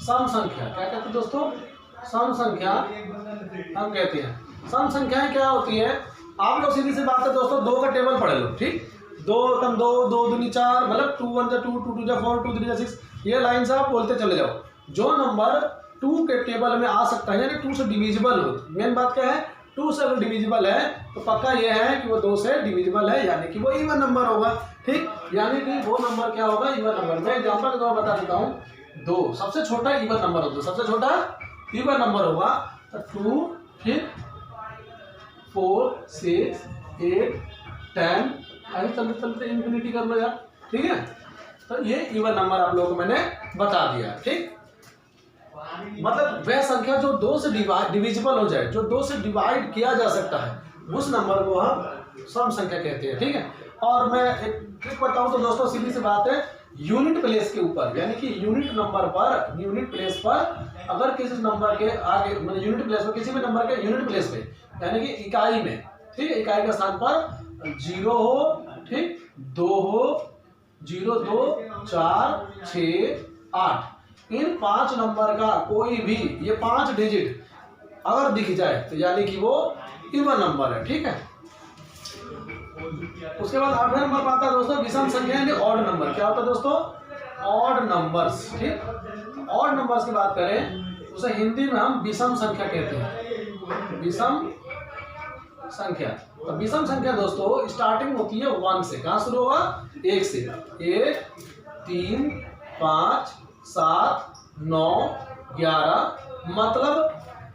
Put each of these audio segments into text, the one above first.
सम संख्या। क्या कहते हैं दोस्तों? सम संख्या हम कहते हैं। सम संख्याएं क्या होती है? आप लोग सीधी सी बात है दोस्तों, दो का टेबल पढ़ लो, ठीक। दो कम दो, दो दूनी चार, मतलब 2 1 2, 2 2 4, 2 3 6, ये लाइन से आप बोलते चले जाओ। जो नंबर 2 के टेबल में आ सकता है यानी 2 से डिविजिबल हो, मेन बात क्या है, 2 से अगर डिविजिबल है तो पक्का ये है कि वो 2 से डिविजिबल है, यानी कि वो इवन नंबर होगा, ठीक। यानी कि वो नंबर क्या होगा? Even number. मैं एग्जांपल के द्वारा बता देता हूँ। 2 सबसे छोटा इवन नंबर होगा, सबसे छोटा इवन नंबर होगा। तो 2 फिर 4 6 8 10 आगे चलते चलते इन्फिनिटी कर लो यार, ठीक है। तो ये इवन नंबर आप लोगों को मैंने बता दिया, ठीक। मतलब वह संख्या जो 2 से डिविजिबल हो जाए, जो 2 से डिवाइड किया जा सकता है, उस नंबर को हम सम संख्या कहते हैं, ठीक है। और मैं एक ट्रिक बताऊं तो दोस्तों सीधी सी बात है, यूनिट प्लेस के ऊपर यानी कि यूनिट नंबर पर, यूनिट प्लेस पर अगर किसी नंबर के आगे, मतलब यूनिट प्लेस पर, किसी भी नंबर के यूनिट प्लेस पे यानी कि इकाई में, ठीक है, इकाई के स्थान पर 0 हो, ठीक, 2 हो, 0 2 4 6 8, इन 5 नंबर का कोई भी ये 5 डिजिट अगर दिख जाए तो यानी कि वो इवन नंबर है, ठीक है। उसके बाद 8वें नंबर पर आता है दोस्तों विषम संख्या यानी ऑड नंबर। क्या होता है दोस्तों? ऑड नंबर्स, ठीक। ऑड नंबर्स की बात करें उसे हिंदी में हम विषम संख्या कहते हैं, विषम संख्या। तो विषम संख्या दोस्तों स्टार्टिंग होती है 1 से। कहाँ शुरू होगा? 1 से। 1 3 5 7 9 11, मतलब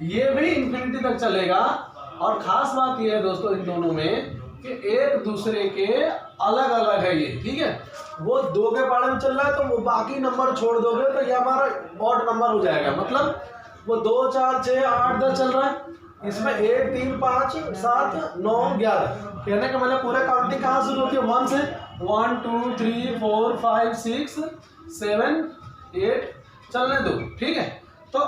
ये भी इंफिनिटी तक चलेगा। और खास बात ये है दोस्तों इन दोनों में कि एक दूसरे के अलग अलग है ये, ठीक है। वो 2 के बारे में चल रहा है तो वो बाकी नंबर छोड़ दोगे तो ये हमारा ऑड नंबर हो जाएगा। मतलब वो 2 4 6 8 10 चल रहा है, इसमें 1 3 5 7 9 11, कहने का मतलब पूरा काउंटिंग कहाँ शुरू होती है? 1 से। 1 2 3 4 5 6 7 8 चलने दो, ठीक है। तो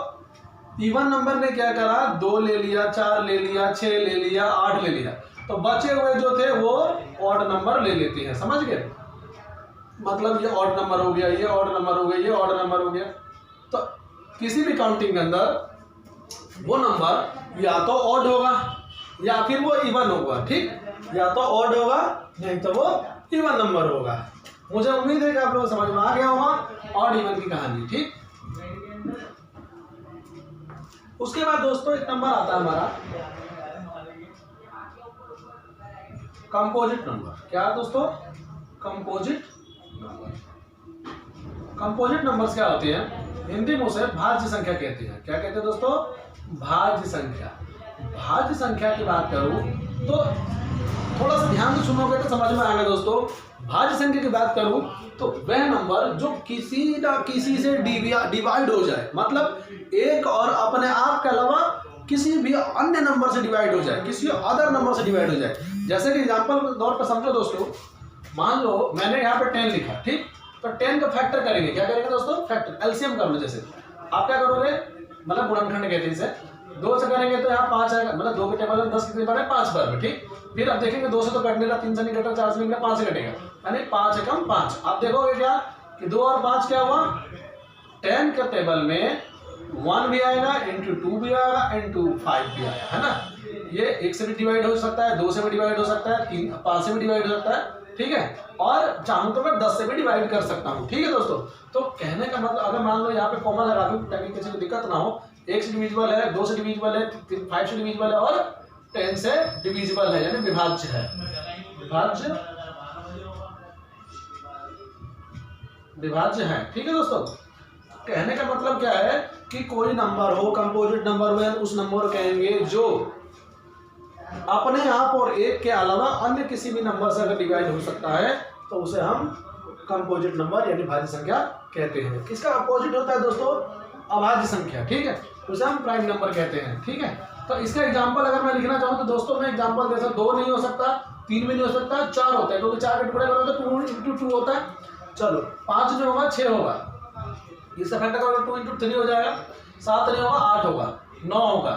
इवन नंबर ने क्या करा? 2 ले लिया, 4 ले लिया, 6 ले लिया, 8 ले लिया, तो बचे हुए जो थे वो ऑड नंबर ले लेते हैं, समझ गए? मतलब ये ऑड नंबर हो गया, ये ऑड नंबर हो गया, ये ऑड नंबर हो गया। तो किसी भी काउंटिंग के अंदर वो नंबर या तो ऑड होगा या फिर वो इवन होगा, ठीक। या तो ऑड होगा नहीं तो वो इवन नंबर होगा। मुझे उम्मीद है कि आप लोग समझ में आ गया होगा ऑड इवन की कहानी, ठीक। उसके बाद दोस्तों एक नंबर आता है हमारा कंपोजिट नंबर। क्या है दोस्तों? Composite number. कंपोजिट नंबर्स क्या होती हैं? हिंदी में उसे भाज्य संख्या कहते हैं। क्या कहते हैं दोस्तों? भाज्य संख्या। भाज्य संख्या की बात करूं तो थोड़ा सा ध्यान से सुनोगे तो समझ में आएगा दोस्तों। भाज्य संख्या की बात करूं तो वह नंबर जो किसी ना किसी से डिवाइड हो जाए, मतलब एक और अपने आप के अलावा किसी भी अन्य नंबर से डिवाइड हो जाए, किसी अदर नंबर से डिवाइड हो जाए। जैसे कि एग्जांपल के तौर पर समझो दोस्तों, मान लो मैंने यहाँ पे 10 लिखा, ठीक। तो 10 का फैक्टर करेंगे, क्या करेंगे दोस्तों? फैक्टर, एलसीएम कर लो। जैसे आप क्या करोगे, मतलब गुणनखंड कहते हैं इसे, 2 से करेंगे तो यहाँ 5 आएगा, मतलब 2 के टेबल में 10 कितनी बार है? 5 बार में, ठीक। फिर अब देखेंगे 2 से तो कटने लगा, 3 से नहीं कटा, 4 से नहीं कटा, 5 से कटेगा, यानी 5 एकम 5। आप देखोगे क्या कि 2 और 5 क्या हुआ? 10 के टेबल में 1 भी आएगा, इंटू 2 भी आएगा, इंटू 5 भी आएगा, है ना। ये 1 से भी डिवाइड हो सकता है, 2 से भी डिवाइड हो सकता है, 3 5 से भी डिवाइड हो सकता है, ठीक है। और चाहूँ तो मैं 10 से भी डिवाइड कर सकता हूँ, ठीक है दोस्तों। तो कहने का मतलब अगर मान लो यहाँ पे कॉमा लगा दूँ ताकि किसी को दिक्कत ना हो, 1 से डिविजिबल है, 2 से डिविजिबल है, 5 से डिविजिबल है और 10 से डिविजिबल है, यानी विभाज्य है। विभाज्य है, ठीक है दोस्तों। कहने का मतलब क्या है कि कोई नंबर हो, कंपोजिट नंबर हो, उस नंबर को कहेंगे जो अपने आप और एक के अलावा अन्य किसी भी नंबर से अगर डिवाइड हो सकता है तो उसे हम कंपोजिट नंबर यानी भाज्य संख्या कहते हैं। किसका अपोजिट होता है दोस्तों? अभाज्य संख्या, ठीक है, उसे हम प्राइम नंबर कहते हैं, ठीक है। तो इसका एग्जांपल अगर मैं लिखना चाहूँ तो दोस्तों मैं एग्जांपल दे सकता, 2 नहीं हो सकता, 3 भी नहीं हो सकता, 4 होता है, क्योंकि 4 के टुकड़े करोगे तो 2 इंटू 2 होता है। चलो 5 जो होगा 6 होगा, इसका फैक्टर करोगे 2 इंटू 3 हो जाएगा, 7 नहीं होगा 8 होगा, 9 होगा,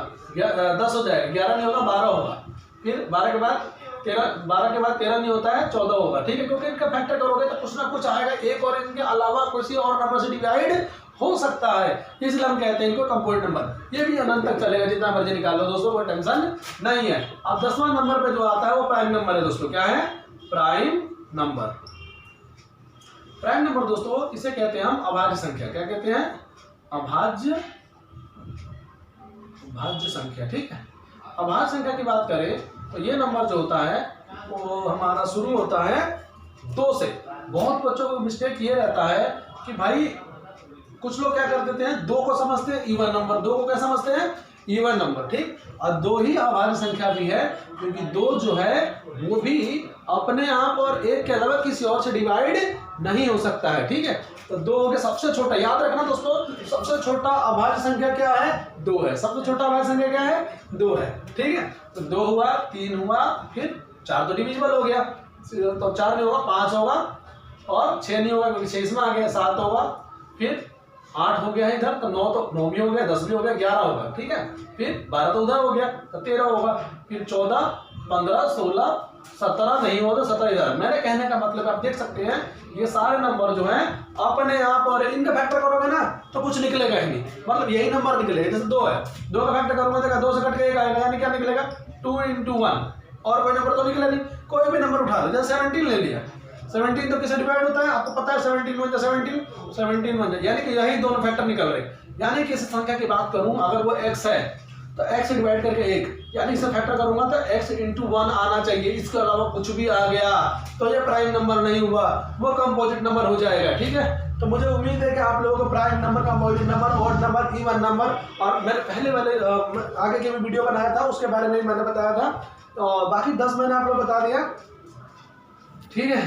10 हो जाएगा, 11 नहीं होगा 12 होगा, फिर 12 के बाद 13 नहीं होता है 14 होगा, ठीक है। क्योंकि इनका फैक्टर करोगे तो कुछ ना कुछ आएगा, एक और इनके अलावा किसी और नंबर से डिवाइड हो सकता है, इसलिए हम कहते हैं इनको कंपोजिट नंबर। ये भी अनंत तक चलेगा, जितना मर्जी निकालो दोस्तों, कोई टेंशन नहीं है। अब 10वां नंबर पे जो आता है वो प्राइम नंबर है दोस्तों। क्या है? Prime number. प्राइम नंबर दोस्तों इसे कहते हैं हम अभाज्य संख्या। क्या कहते हैं? अभाज्य संख्या। ठीक है, अभाज्य संख्या की बात करें तो ये नंबर जो होता है वो हमारा शुरू होता है 2 से। बहुत बच्चों को मिस्टेक ये रहता है कि भाई कुछ लोग क्या कर देते हैं, 2 को समझते हैं इवन नंबर, 2 को क्या समझते हैं? Even number. ठीक, और 2 ही अभाज्य संख्या भी है, क्योंकि 2 जो है वो भी अपने आप और 1 के अलावा किसी और से डिवाइड नहीं हो सकता है। ठीक है, तो 2 के सबसे छोटा, याद रखना दोस्तों, सबसे छोटा अभाज्य संख्या क्या है? 2 है। सबसे छोटा अभाज्य संख्या क्या है? 2 है। ठीक है, तो 2 हुआ, 3 हुआ, फिर 4 तो डिविजिबल हो गया, तो 4 नहीं होगा, 5 होगा, और 6 नहीं होगा क्योंकि 6 इसमें आ गया, 7 होगा, फिर 8 हो गया है इधर, तो 9 तो 9 भी हो गया, 10 भी हो गया, 11 होगा। ठीक है, फिर 12 तो उधर हो गया, तो 13 होगा, फिर 14, 15, 16, 17 नहीं हो तो 17 इधर। मेरे कहने का मतलब आप देख सकते हैं ये सारे नंबर जो हैं अपने आप, और इनका फैक्टर करोगे ना तो कुछ निकलेगा ही नहीं, मतलब यही नंबर निकलेगा। जैसे 2 है, 2 का फैक्टर करूंगा देखा 2 से कट के 1 आएगा, यानी क्या निकलेगा? 2 × 1, और कोई नंबर तो निकला नहीं। कोई भी नंबर उठा लो, जैसे 17 ले लिया, 17 तो किससे डिवाइड होता है? आपको पता है 17 1 17 1, यानी कि यही दोनों फैक्टर निकल रहे। यानी कि इस संख्या की बात करूं, अगर वो x है तो x से डिवाइड करके 1, यानी इसे फैक्टर करूंगा तो x × 1 आना चाहिए, इसके अलावा कुछ भी आ गया तो ये प्राइम नंबर नहीं हुआ, वो कंपोजिट नंबर हो जाएगा। ठीक है, तो मुझे उम्मीद है कि आप लोगों को prime number, composite number, odd number, even number, और मैंने पहले वाले आगे के भी वीडियो बनाया था उसके बारे में मैंने बताया था, तो बाकी 10 मैंने आप लोग बता दिया। ठीक है।